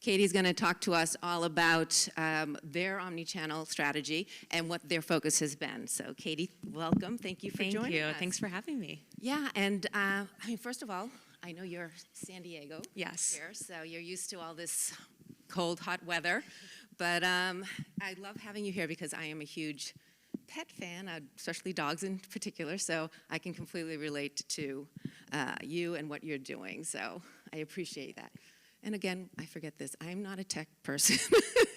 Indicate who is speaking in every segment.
Speaker 1: Katie's going to talk to us all about their omnichannel strategy and what their focus has been. So Katie, welcome. Thank you for joining us.
Speaker 2: Thank you. Thanks for having me.
Speaker 1: Yeah, and I mean, first of all, I know you're San Diego.
Speaker 2: Yes.
Speaker 1: Here, so you're used to all this cold, hot weather. But I love having you here because I am a huge pet fan, especially dogs in particular, so I can completely relate to you and what you're doing. So I appreciate that. And again, I forget this, I'm not a tech person,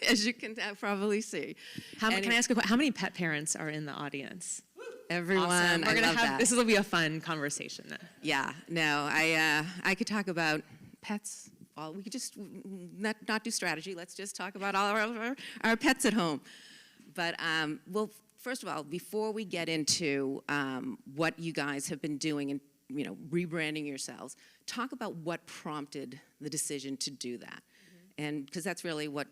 Speaker 1: as you can probably see.
Speaker 2: Can I ask how many pet parents are in the audience?
Speaker 1: Everyone,
Speaker 2: awesome.
Speaker 1: I love that.
Speaker 2: This will be a fun conversation then.
Speaker 1: Yeah, no, I could talk about pets. We could just not do strategy, let's just talk about all our pets at home. But, well, first of all, before we get into what you guys have been doing and rebranding yourselves, talk about what prompted the decision to do that. And because that's really what,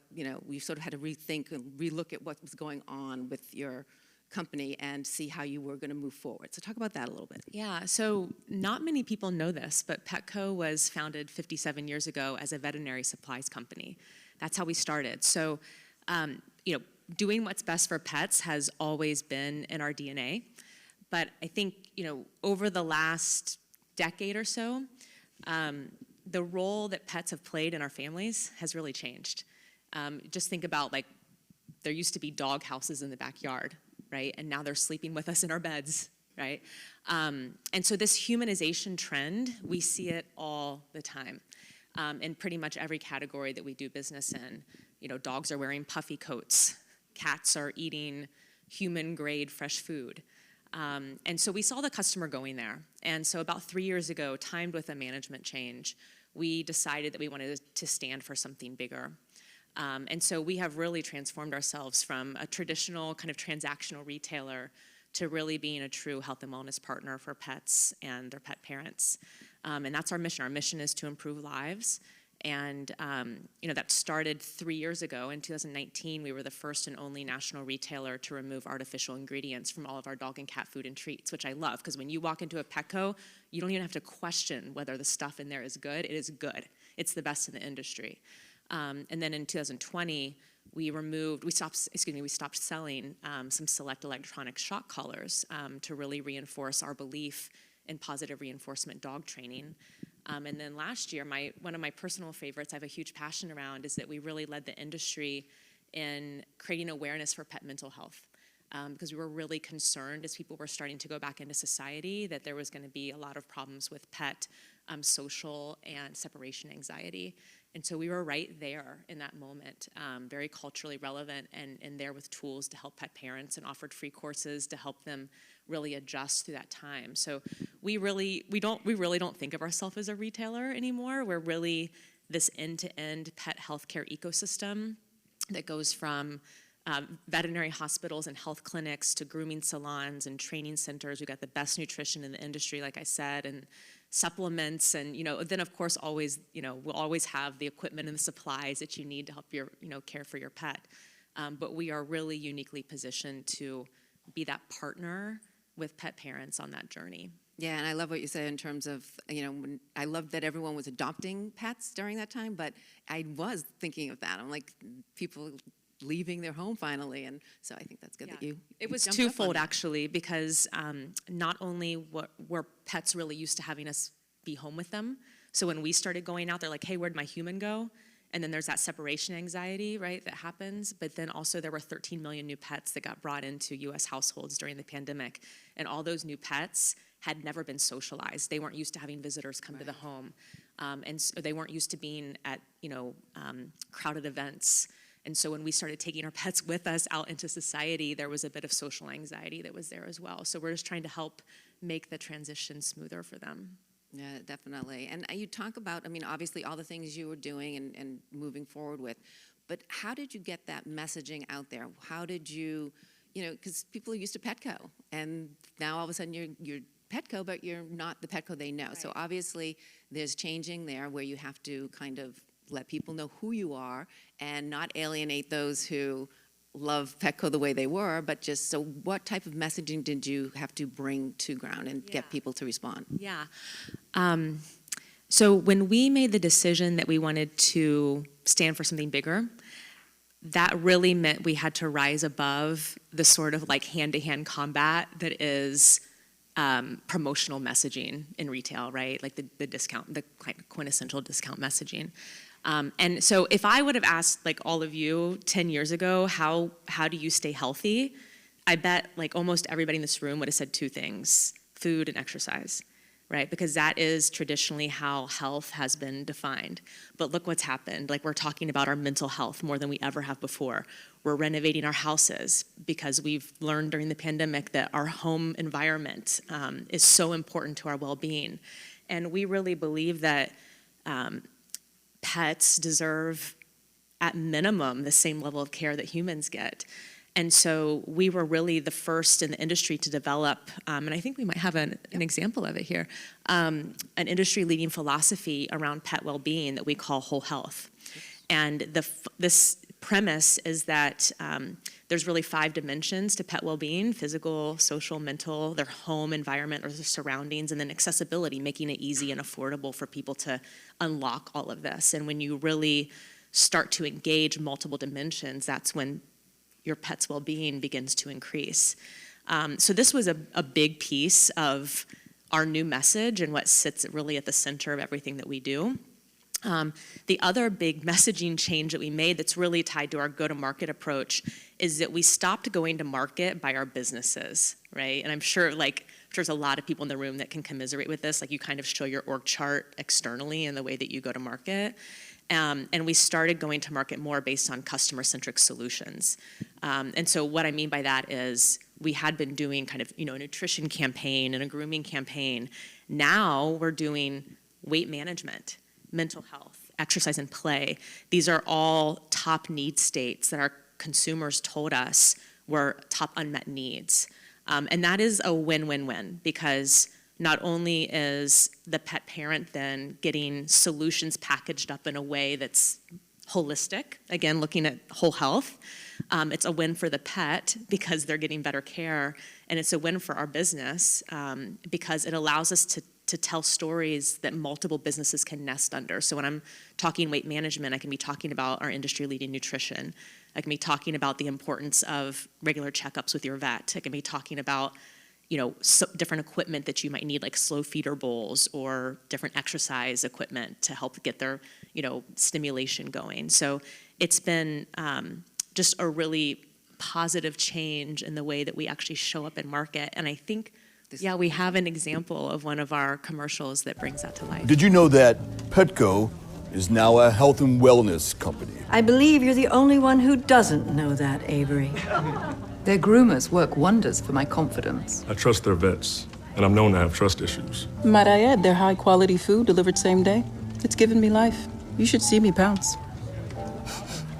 Speaker 1: we sort of had to rethink and relook at what was going on with your company and see how you were going to move forward. So talk about that a little bit.
Speaker 2: Yeah, so not many people know this, but Petco was founded 57 years ago as a veterinary supplies company. That's how we started. So, doing what's best for pets has always been in our DNA. But I think, over the last decade or so, the role that pets have played in our families has really changed. Just think about, there used to be dog houses in the backyard, right? And now they're sleeping with us in our beds, right? And so this humanization trend, we see it all the time in pretty much every category that we do business in. Dogs are wearing puffy coats. Cats are eating human-grade fresh food. And so we saw the customer going there. And so about 3 years ago, timed with a management change, we decided that we wanted to stand for something bigger. And so we have really transformed ourselves from a traditional kind of transactional retailer to really being a true health and wellness partner for pets and their pet parents. And that's our mission. Our mission is to improve lives. And that started 3 years ago. In 2019, we were the first and only national retailer to remove artificial ingredients from all of our dog and cat food and treats, which I love, because when you walk into a Petco, you don't even have to question whether the stuff in there is good. It is good. It's the best in the industry. And then in 2020, we stopped selling some select electronic shock collars to really reinforce our belief in positive reinforcement dog training. And then last year, one of my personal favorites I have a huge passion around is that we really led the industry in creating awareness for pet mental health. Because we were really concerned as people were starting to go back into society that there was going to be a lot of problems with pet social and separation anxiety. And so we were right there in that moment, very culturally relevant and there with tools to help pet parents and offered free courses to help them really adjust through that time. So we really don't think of ourselves as a retailer anymore. We're really this end-to-end pet healthcare ecosystem that goes from veterinary hospitals and health clinics to grooming salons and training centers. We've got the best nutrition in the industry, like I said, and supplements, and then of course always, we'll always have the equipment and the supplies that you need to help your, care for your pet. But we are really uniquely positioned to be that partner with pet parents on that journey.
Speaker 1: Yeah, and I love what you said in terms of, I love that everyone was adopting pets during that time, but I was thinking of that. I'm like, people leaving their home finally, and so I think that's good that you
Speaker 2: It was twofold actually, because not only were pets really used to having us be home with them, so when we started going out, they're like, hey, where'd my human go? And then there's that separation anxiety, right, that happens. But then also there were 13 million new pets that got brought into US households during the pandemic. And all those new pets had never been socialized. They weren't used to having visitors come to the home. And so they weren't used to being at, crowded events. And so when we started taking our pets with us out into society, there was a bit of social anxiety that was there as well. So we're just trying to help make the transition smoother for them.
Speaker 1: Yeah, definitely. And you talk about, obviously all the things you were doing and moving forward with, but how did you get that messaging out there? How did you, because people are used to Petco, and now all of a sudden you're Petco, but you're not the Petco they know. Right. So obviously there's changing there where you have to kind of let people know who you are and not alienate those who love Petco the way they were, but just, so what type of messaging did you have to bring to ground and get people to respond?
Speaker 2: Yeah. So when we made the decision that we wanted to stand for something bigger, that really meant we had to rise above the sort of like hand-to-hand combat that is promotional messaging in retail, right? Like the discount, the quintessential discount messaging. And so if I would have asked like all of you 10 years ago, how do you stay healthy? I bet like almost everybody in this room would have said two things: food and exercise, right? Because that is traditionally how health has been defined. But look what's happened. Like, we're talking about our mental health more than we ever have before. We're renovating our houses because we've learned during the pandemic that our home environment is so important to our well-being. And we really believe that pets deserve, at minimum, the same level of care that humans get. And so we were really the first in the industry to develop, and I think we might have an example of it here, an industry-leading philosophy around pet well-being that we call whole health. And this premise is that there's really 5 dimensions to pet well-being: physical, social, mental, their home environment or their surroundings, and then accessibility, making it easy and affordable for people to unlock all of this. And when you really start to engage multiple dimensions, that's when your pet's well-being begins to increase. So this was a big piece of our new message and what sits really at the center of everything that we do. The other big messaging change that we made that's really tied to our go-to-market approach is that we stopped going to market by our businesses, right? And I'm sure there's a lot of people in the room that can commiserate with this. Like, you kind of show your org chart externally in the way that you go to market. And we started going to market more based on customer-centric solutions. And so what I mean by that is we had been doing kind of, a nutrition campaign and a grooming campaign. Now we're doing weight management, mental health, exercise and play. These are all top need states that our consumers told us were top unmet needs. And that is a win-win-win, because not only is the pet parent then getting solutions packaged up in a way that's holistic, again, looking at whole health, it's a win for the pet because they're getting better care, and it's a win for our business because it allows us to tell stories that multiple businesses can nest under. So when I'm talking weight management, I can be talking about our industry-leading nutrition. I can be talking about the importance of regular checkups with your vet. I can be talking about different equipment that you might need, like slow feeder bowls or different exercise equipment to help get their, stimulation going. So it's been just a really positive change in the way that we actually show up in market. And I think, we have an example of one of our commercials that brings that to life.
Speaker 3: Did you know that Petco is now a health and wellness company?
Speaker 4: I believe you're the only one who doesn't know that, Avery.
Speaker 5: Their groomers work wonders for my confidence.
Speaker 6: I trust their vets, and I'm known to have trust issues.
Speaker 7: Might I add, their high-quality food delivered same day. It's given me life. You should see me pounce.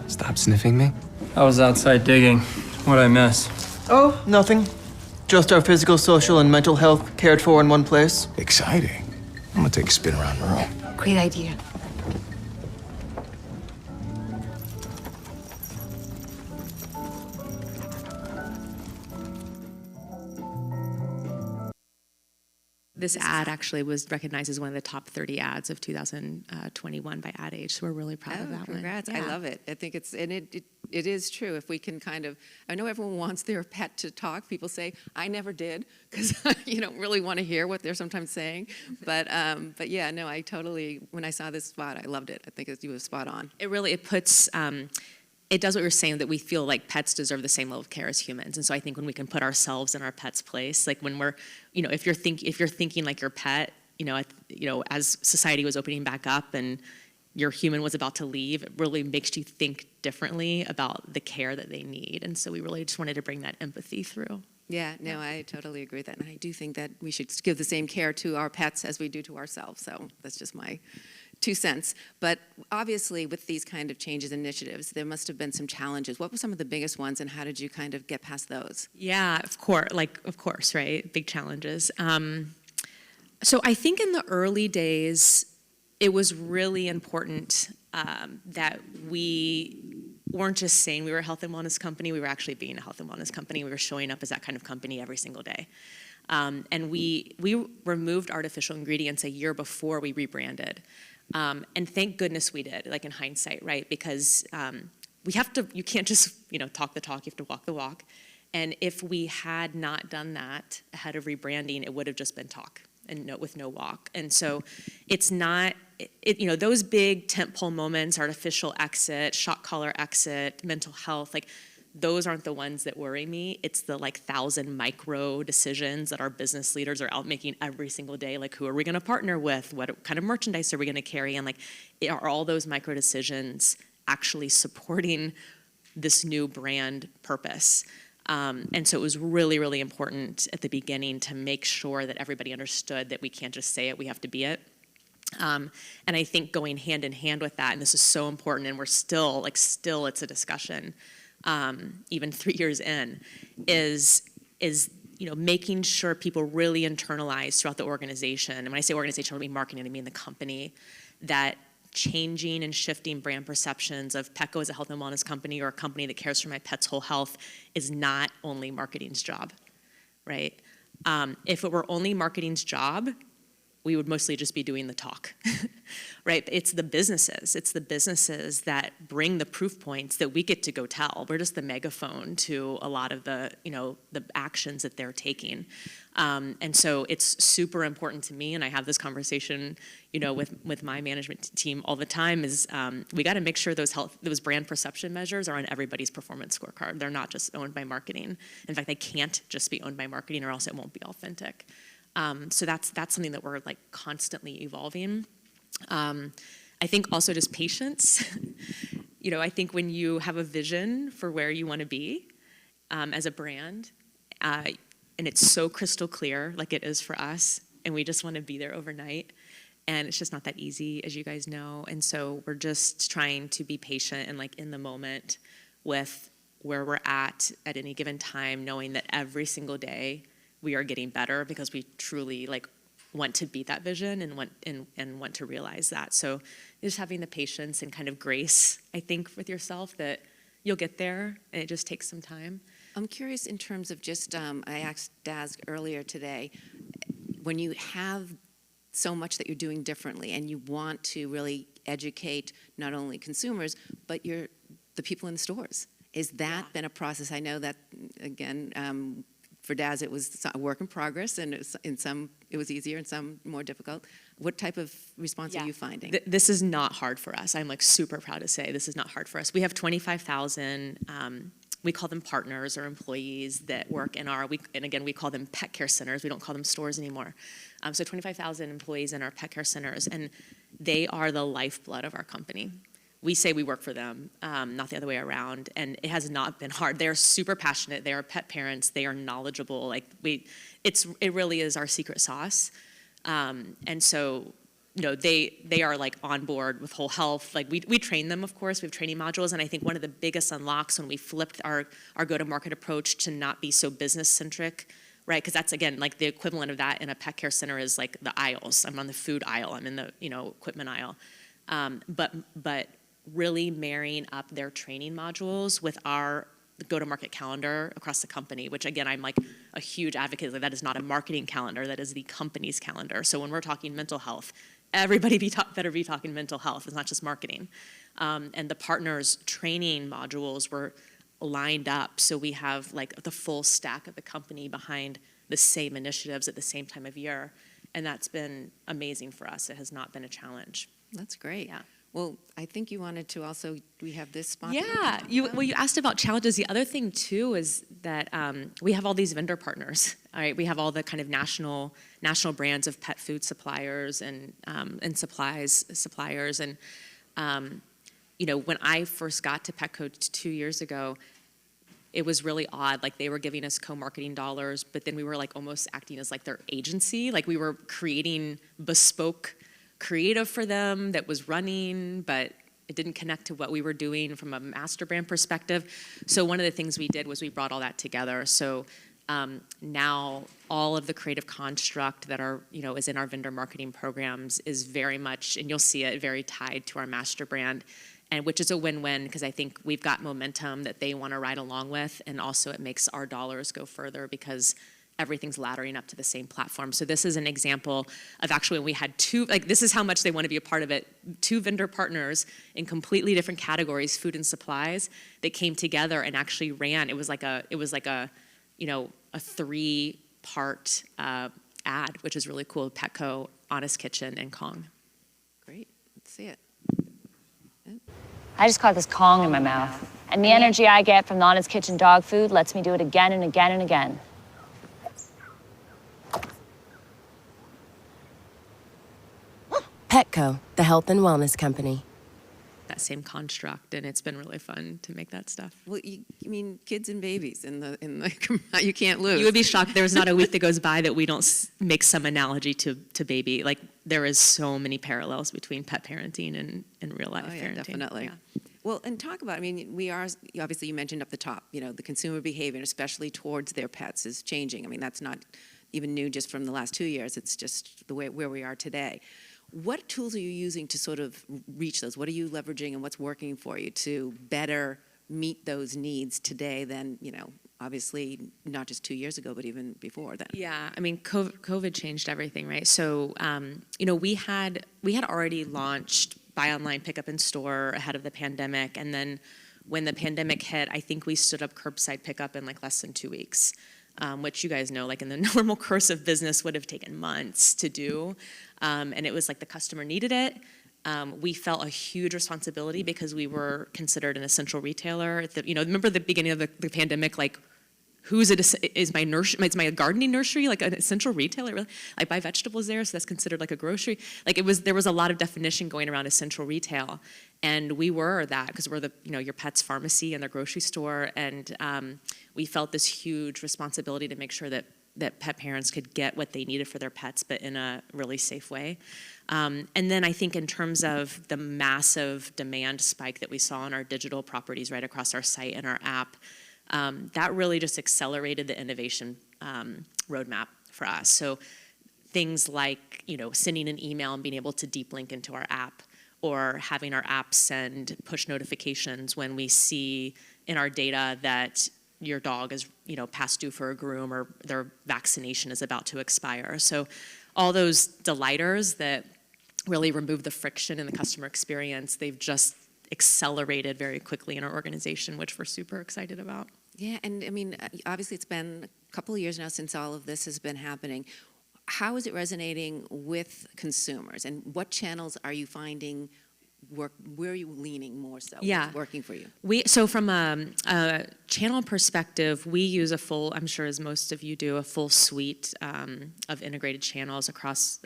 Speaker 8: Stop sniffing me.
Speaker 9: I was outside digging. What'd I miss?
Speaker 10: Oh, nothing. Just our physical, social, and mental health cared for in one place.
Speaker 8: Exciting. I'm gonna take a spin around the room.
Speaker 5: Great idea.
Speaker 2: This ad actually was recognized as one of the top 30 ads of 2021 by Ad Age, so we're really proud of that
Speaker 1: congrats.
Speaker 2: one.
Speaker 1: I love it. I think it is true. If we can I know everyone wants their pet to talk. People say, I never did, because you don't really want to hear what they're sometimes saying. But yeah, no, I totally, when I saw this spot, I loved it. I think it was spot on.
Speaker 2: It puts, it does what you're saying, that we feel like pets deserve the same level of care as humans. And so I think when we can put ourselves in our pet's place, like when we're, if you're thinking like your pet, as society was opening back up and your human was about to leave, it really makes you think differently about the care that they need. And so we really just wanted to bring that empathy through.
Speaker 1: Yeah, no, I totally agree with that. And I do think that we should give the same care to our pets as we do to ourselves. So that's just my 2 cents. But obviously, with these kind of changes initiatives, there must have been some challenges. What were some of the biggest ones, and how did you kind of get past those?
Speaker 2: Yeah, of course, right? Big challenges. So I think in the early days, it was really important that we weren't just saying we were a health and wellness company. We were actually being a health and wellness company. We were showing up as that kind of company every single day. And we removed artificial ingredients a year before we rebranded. And thank goodness we did, like in hindsight, right? Because you can't just, talk the talk, you have to walk the walk. And if we had not done that ahead of rebranding, it would have just been talk and with no walk. And so it's not, those big tentpole moments, artificial exit, shock collar exit, mental health, like those aren't the ones that worry me. It's the 1,000 micro decisions that our business leaders are out making every single day. Like, who are we gonna partner with? What kind of merchandise are we gonna carry? And are all those micro decisions actually supporting this new brand purpose? And so it was really, really important at the beginning to make sure that everybody understood that we can't just say it, we have to be it. And I think going hand in hand with that, and this is so important, and we're still it's a discussion, even 3 years in, is making sure people really internalize throughout the organization. And when I say organization, I don't mean marketing, I mean the company, that changing and shifting brand perceptions of Petco as a health and wellness company or a company that cares for my pet's whole health is not only marketing's job, right? If it were only marketing's job, we would mostly just be doing the talk, right? It's the businesses that bring the proof points that we get to go tell. We're just the megaphone to a lot of the actions that they're taking. And so it's super important to me, and I have this conversation, with my management team all the time, is we got to make sure those brand perception measures are on everybody's performance scorecard. They're not just owned by marketing. In fact, they can't just be owned by marketing, or else it won't be authentic. So that's something that we're constantly evolving. I think also just patience. I think when you have a vision for where you want to be as a brand, and it's so crystal clear, like it is for us, and we just want to be there overnight, and it's just not that easy, as you guys know. And so we're just trying to be patient and in the moment with where we're at any given time, knowing that every single day we are getting better because we truly want to beat that vision and want to realize that. So just having the patience and kind of grace, I think, with yourself that you'll get there, and it just takes some time.
Speaker 1: I'm curious in terms of just, I asked Daz earlier today, when you have so much that you're doing differently and you want to really educate not only consumers, but the people in the stores, is that been a process? I know that, again, for Daz, it was a work in progress, and in some it was easier and some more difficult. What type of response are you finding?
Speaker 2: This is not hard for us. I'm super proud to say this is not hard for us. We have 25,000, we call them partners or employees that work in and again, we call them pet care centers. We don't call them stores anymore. So 25,000 employees in our pet care centers, and they are the lifeblood of our company. We say we work for them, not the other way around, and it has not been hard. They're super passionate. They are pet parents. They are knowledgeable. It really is our secret sauce. And so, they are on board with whole health. We train them, of course. We have training modules, and I think one of the biggest unlocks when we flipped our go-to-market approach to not be so business-centric, right? Because that's, again, the equivalent of that in a pet care center is the aisles. I'm on the food aisle. I'm in the, equipment aisle. But really marrying up their training modules with our go-to-market calendar across the company, which again, I'm a huge advocate. That is not a marketing calendar, that is the company's calendar. So when we're talking mental health, everybody better be talking mental health. It's not just marketing. And the partners' training modules were lined up, so we have the full stack of the company behind the same initiatives at the same time of year. And that's been amazing for us. It has not been a challenge.
Speaker 1: That's great.
Speaker 2: Yeah.
Speaker 1: Well, I think you wanted to also, we have this spot.
Speaker 2: Yeah, you asked about challenges. The other thing too is that we have all these vendor partners. All right, we have all the kind of national brands of pet food suppliers and suppliers. And when I first got to Petco 2 years ago, it was really odd. They were giving us co-marketing dollars, but then we were almost acting as their agency. We were creating bespoke creative for them that was running, but it didn't connect to what we were doing from a master brand perspective. So one of the things we did was we brought all that together. So now all of the creative construct that is in our vendor marketing programs is very much, and you'll see it, very tied to our master brand, and which is a win-win because I think we've got momentum that they want to ride along with, and also it makes our dollars go further because everything's laddering up to the same platform. So this is an example of actually when we had two, like this is how much they want to be a part of it, two vendor partners in completely different categories, food and supplies, that came together and actually ran. It was like a you know, a 3-part ad, which is really cool. Petco, Honest Kitchen, and Kong.
Speaker 1: Great, let's see it.
Speaker 11: I just caught this Kong in my mouth. And the energy I get from the Honest Kitchen dog food lets me do it again and again and again.
Speaker 12: Petco, the health and wellness company.
Speaker 2: That same construct, and it's been really fun to make that stuff.
Speaker 1: Well, I mean, kids and babies in the you can't lose.
Speaker 2: You would be shocked. There's not a week that goes by that we don't make some analogy to baby. Like there is so many parallels between pet parenting and real life parenting.
Speaker 1: Definitely.
Speaker 2: Yeah.
Speaker 1: Well, and talk about, I mean, we are, obviously you mentioned up the top, you know, the consumer behavior, especially towards their pets, is changing. I mean, that's not even new just from the last 2 years. It's just the way where we are today. What tools are you using to sort of reach those? What are you leveraging and what's working for you to better meet those needs today than, you know, obviously not just 2 years ago, but even before that?
Speaker 2: Yeah, I mean, COVID changed everything, right? So, you know, we had already launched buy online, pick up in store ahead of the pandemic. And then when the pandemic hit, I think we stood up curbside pickup in like less than 2 weeks, which you guys know, like in the normal course of business would have taken months to do. And it was like the customer needed it. We felt a huge responsibility because we were considered an essential retailer. You know, remember the beginning of the pandemic, like, who's it? Is my nursery? Is my gardening nursery like an essential retailer? Really? I buy vegetables there, so that's considered like a grocery. Like there was a lot of definition going around essential retail, and we were that because we're the, you know, your pet's pharmacy and their grocery store, and we felt this huge responsibility to make sure that pet parents could get what they needed for their pets, but in a really safe way. And then I think in terms of the massive demand spike that we saw on our digital properties right across our site and our app, that really just accelerated the innovation roadmap for us. So things like, you know, sending an email and being able to deep link into our app, or having our app send push notifications when we see in our data that your dog is, you know, past due for a groom or their vaccination is about to expire. So all those delighters that really remove the friction in the customer experience, they've just accelerated very quickly in our organization, which we're super excited about.
Speaker 1: Yeah, and I mean, obviously it's been a couple of years now since all of this has been happening. How is it resonating with consumers, and what channels are you finding work? Where are you leaning more so?
Speaker 2: Yeah.
Speaker 1: What's working for you?
Speaker 2: So from a channel perspective, we use a full, I'm sure as most of you do, a full suite of integrated channels across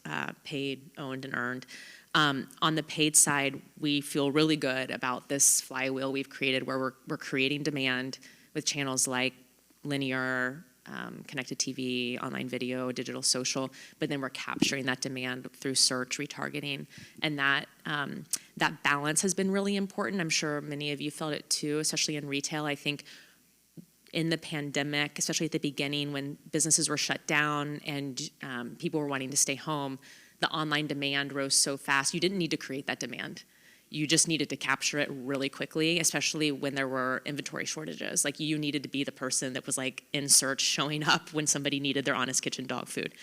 Speaker 2: paid, owned, and earned. On the paid side, we feel really good about this flywheel we've created where we're creating demand with channels like linear, connected TV, online video, digital social, but then we're capturing that demand through search, retargeting, and that balance has been really important. I'm sure many of you felt it too, especially in retail. I think in the pandemic, especially at the beginning when businesses were shut down and people were wanting to stay home, the online demand rose so fast. You didn't need to create that demand. You just needed to capture it really quickly, especially when there were inventory shortages. Like you needed to be the person that was like in search, showing up when somebody needed their Honest Kitchen dog food.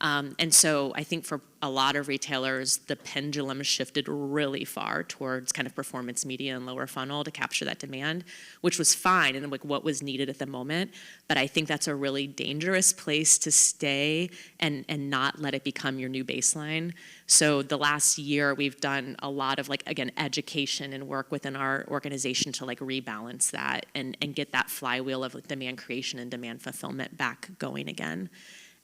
Speaker 2: And so I think for a lot of retailers, the pendulum shifted really far towards kind of performance media and lower funnel to capture that demand, which was fine and like what was needed at the moment. But I think that's a really dangerous place to stay and not let it become your new baseline. So the last year we've done a lot of like, again, education and work within our organization to like rebalance that and get that flywheel of demand creation and demand fulfillment back going again.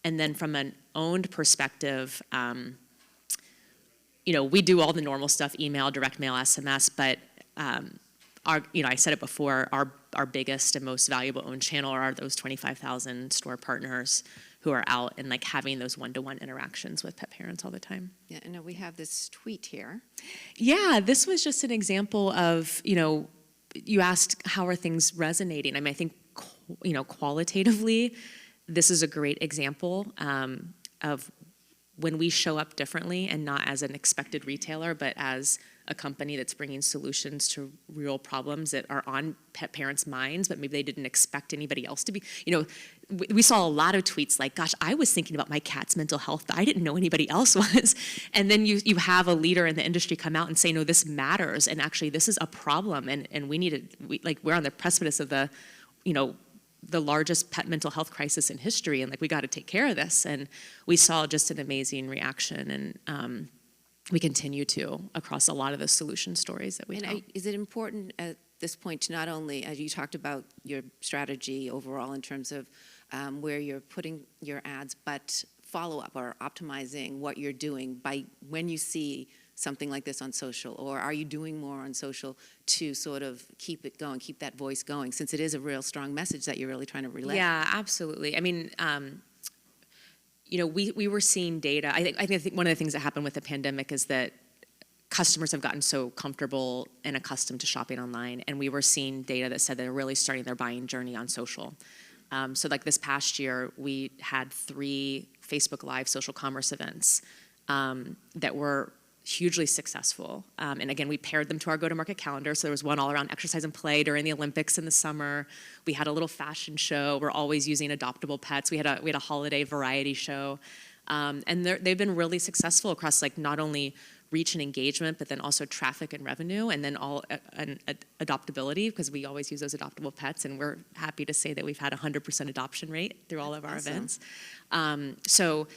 Speaker 2: And then from an owned perspective, you know, we do all the normal stuff, email, direct mail, SMS, but I said it before, our biggest and most valuable owned channel are those 25,000 store partners who are out and like having those one-to-one interactions with pet parents all the time.
Speaker 1: Yeah, and we have this tweet here.
Speaker 2: Yeah, this was just an example of, you know, you asked how are things resonating. I mean, I think, you know, qualitatively, this is a great example of when we show up differently and not as an expected retailer, but as a company that's bringing solutions to real problems that are on pet parents' minds, but maybe they didn't expect anybody else to be. We saw a lot of tweets like, gosh, I was thinking about my cat's mental health, but I didn't know anybody else was. And then you have a leader in the industry come out and say, no, this matters, and actually this is a problem, and we need to, we're on the precipice of the, the largest pet mental health crisis in history, and we got to take care of this. And we saw just an amazing reaction, and we continue to across a lot of the solution stories that we tell.
Speaker 1: Is it important at this point to not only, as you talked about your strategy overall in terms of where you're putting your ads, but follow up or optimizing what you're doing by when you see something like this on social, or are you doing more on social to sort of keep it going, keep that voice going, since it is a real strong message that you're really trying to relay?
Speaker 2: Yeah, absolutely. I mean, we were seeing data. I think one of the things that happened with the pandemic is that customers have gotten so comfortable and accustomed to shopping online, and we were seeing data that said they're really starting their buying journey on social. So this past year, we had 3 Facebook Live social commerce events that were hugely successful. And again, we paired them to our go-to-market calendar. So there was one all around exercise and play during the Olympics in the summer. We had a little fashion show. We're always using adoptable pets. We had a holiday variety show. And they've been really successful across not only reach and engagement, but then also traffic and revenue, and then adoptability, because we always use those adoptable pets, and we're happy to say that we've had 100% adoption rate through all of our events. So,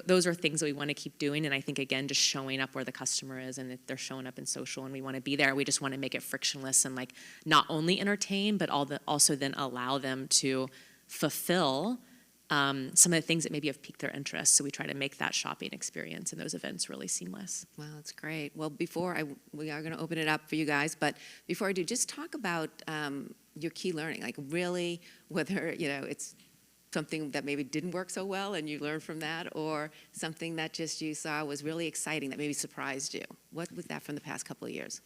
Speaker 2: those are things that we want to keep doing, and I think, again, just showing up where the customer is, and if they're showing up in social and we want to be there, we just want to make it frictionless and not only entertain, but also then allow them to fulfill some of the things that maybe have piqued their interest. So we try to make that shopping experience and those events really seamless.
Speaker 1: Wow, that's great. Well, we are going to open it up for you guys, but before I do, just talk about your key learning, really whether, it's something that maybe didn't work so well and you learned from that, or something that just you saw was really exciting that maybe surprised you. What was that from the past couple of years?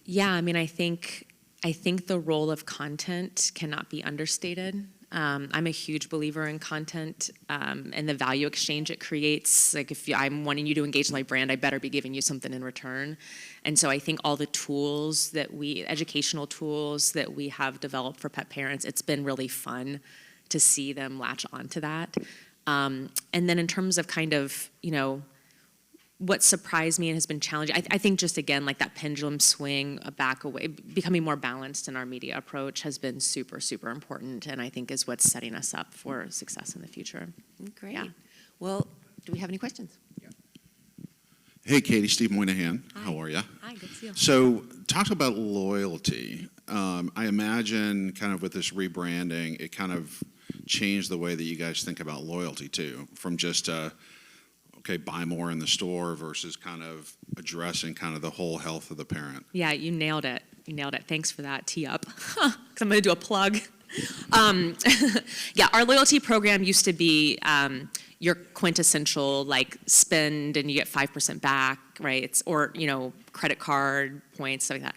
Speaker 2: Yeah, I mean, I think the role of content cannot be understated. I'm a huge believer in content and the value exchange it creates. If I'm wanting you to engage my brand, I better be giving you something in return. And so I think all the tools educational tools that we have developed for pet parents, it's been really fun to see them latch onto that. And then in terms of what surprised me and has been challenging, I think just again, that pendulum swing back away, becoming more balanced in our media approach has been super, super important, and I think is what's setting us up for success in the future.
Speaker 1: Great.
Speaker 2: Yeah.
Speaker 1: Well, do we have any questions?
Speaker 13: Yeah. Hey, Katie, Steve Moynihan. Hi. How are you?
Speaker 2: Hi, good to see you.
Speaker 13: So, talk about loyalty. I imagine with this rebranding, it changed the way that you guys think about loyalty too, from just buy more in the store versus addressing the whole health of the parent.
Speaker 2: Yeah, you nailed it. Thanks for that tee up. Because I'm going to do a plug. Yeah, our loyalty program used to be your quintessential spend and you get 5% back, right? Or credit card points, stuff like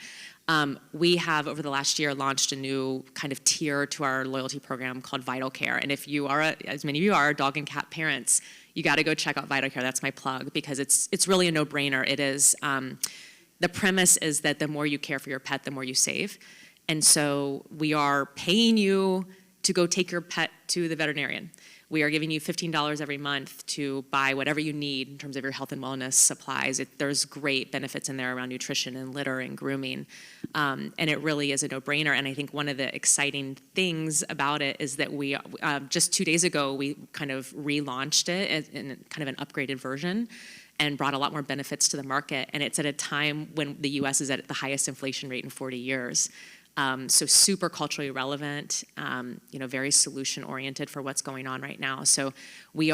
Speaker 2: that. We have over the last year launched a new tier to our loyalty program called Vital Care. And if you are, as many of you are, dog and cat parents, you got to go check out Vital Care. That's my plug, because it's really a no-brainer. It is, the premise is that the more you care for your pet, the more you save. And so we are paying you to go take your pet to the veterinarian. We are giving you $15 every month to buy whatever you need in terms of your health and wellness supplies. There's great benefits in there around nutrition and litter and grooming. And it really is a no-brainer. And I think one of the exciting things about it is that we, just 2 days ago, we relaunched it in an upgraded version and brought a lot more benefits to the market. And it's at a time when the US is at the highest inflation rate in 40 years. So super culturally relevant, very solution-oriented for what's going on right now. So we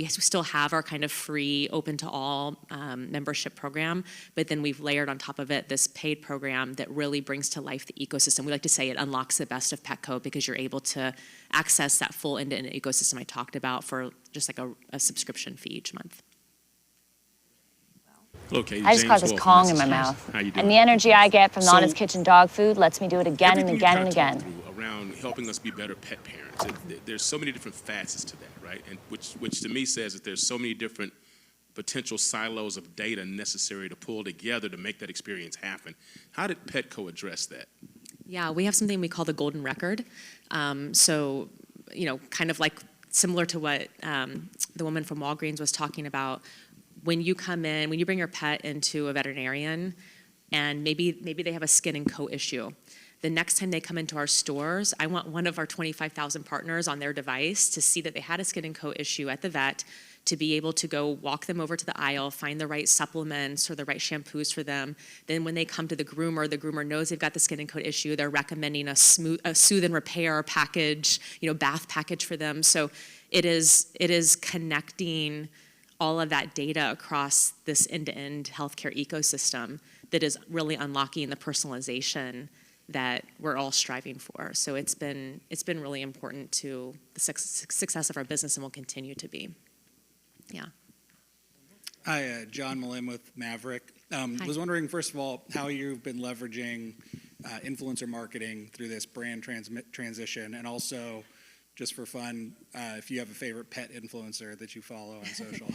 Speaker 2: still have our free, open to all membership program, but then we've layered on top of it this paid program that really brings to life the ecosystem. We like to say it unlocks the best of Petco, because you're able to access that full end-to-end ecosystem I talked about for just a subscription fee each month.
Speaker 11: Hello, Katie. I just caught this Kong in my mouth.
Speaker 6: How you doing?
Speaker 11: And the energy I get from Nana's Kitchen dog food lets me do it again and again and again.
Speaker 14: around helping us be better pet parents. There's so many different facets to that, right? And which to me says that there's so many different potential silos of data necessary to pull together to make that experience happen. How did Petco address that?
Speaker 2: Yeah, we have something we call the golden record. So, kind of like similar to what the woman from Walgreens was talking about. When you come in, when you bring your pet into a veterinarian, and maybe they have a skin and coat issue, the next time they come into our stores, I want one of our 25,000 partners on their device to see that they had a skin and coat issue at the vet, to be able to go walk them over to the aisle, find the right supplements or the right shampoos for them. Then when they come to the groomer knows they've got the skin and coat issue, they're recommending a soothe and repair package, bath package for them. So it is connecting all of that data across this end-to-end healthcare ecosystem that is really unlocking the personalization that we're all striving for. So it's been really important to the success of our business and will continue to be. Yeah.
Speaker 15: Hi, John Malin with Maverick. Was wondering, first of all, how you've been leveraging influencer marketing through this brand transition, and also, just for fun, if you have a favorite pet influencer that you follow on social.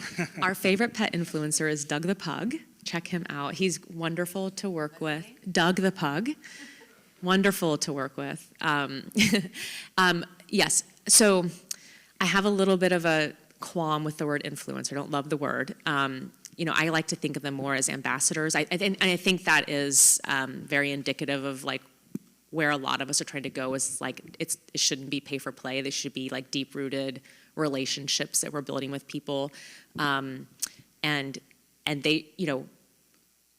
Speaker 2: Our favorite pet influencer is Doug the Pug. Check him out. He's wonderful to work with. Doug the Pug. Wonderful to work with. Yes, so I have a little bit of a qualm with the word influencer. I don't love the word. I like to think of them more as ambassadors. I think that is very indicative of like where a lot of us are trying to go. Is like it shouldn't be pay for play. They should be like deep rooted relationships that we're building with people, and they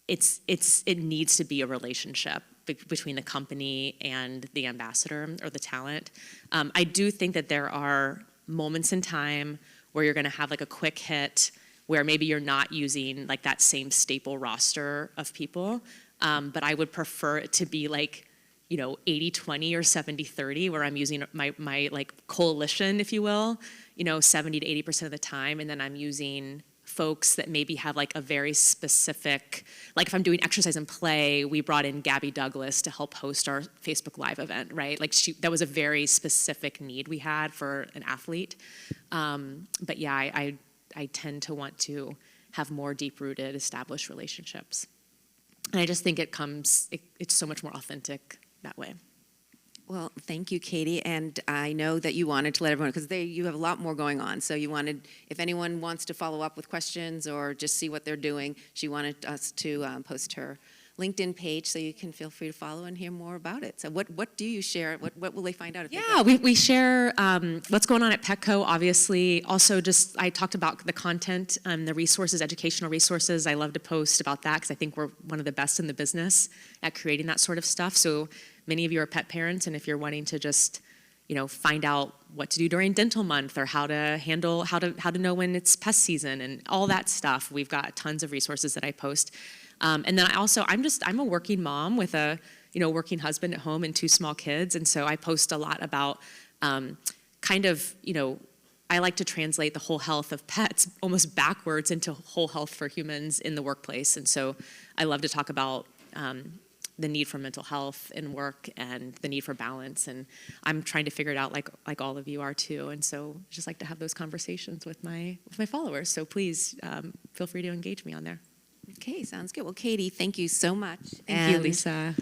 Speaker 2: it needs to be a relationship between the company and the ambassador or the talent. I do think that there are moments in time where you're going to have like a quick hit where maybe you're not using like that same staple roster of people. But I would prefer it to be like, 80-20 or 70-30, where I'm using my like coalition, if you will, 70 to 80% of the time. And then I'm using folks that maybe have like a very specific, like if I'm doing exercise and play, we brought in Gabby Douglas to help host our Facebook Live event, right? Like that was a very specific need we had for an athlete. But yeah, I tend to want to have more deep-rooted, established relationships. And I just think it's so much more authentic that way.
Speaker 1: Well, thank you, Katie. And I know that you wanted to let everyone, because you have a lot more going on. So you wanted, if anyone wants to follow up with questions or just see what they're doing, she wanted us to post her LinkedIn page so you can feel free to follow and hear more about it. So what do you share? What will they find out?
Speaker 2: We share what's going on at Petco, obviously. Also, just I talked about the content, the resources, educational resources. I love to post about that because I think we're one of the best in the business at creating that sort of stuff. So many of you are pet parents, and if you're wanting to just find out what to do during dental month or how to know when it's pest season and all that stuff, we've got tons of resources that I post. And then I'm a working mom with a working husband at home and 2 small kids, and so I post a lot about I like to translate the whole health of pets almost backwards into whole health for humans in the workplace, and so I love to talk about the need for mental health in work and the need for balance, and I'm trying to figure it out like all of you are too, and so I just like to have those conversations with my followers. So please feel free to engage me on there.
Speaker 1: Okay, sounds good. Well, Katie, thank you so much.
Speaker 2: Thank you, Lisa.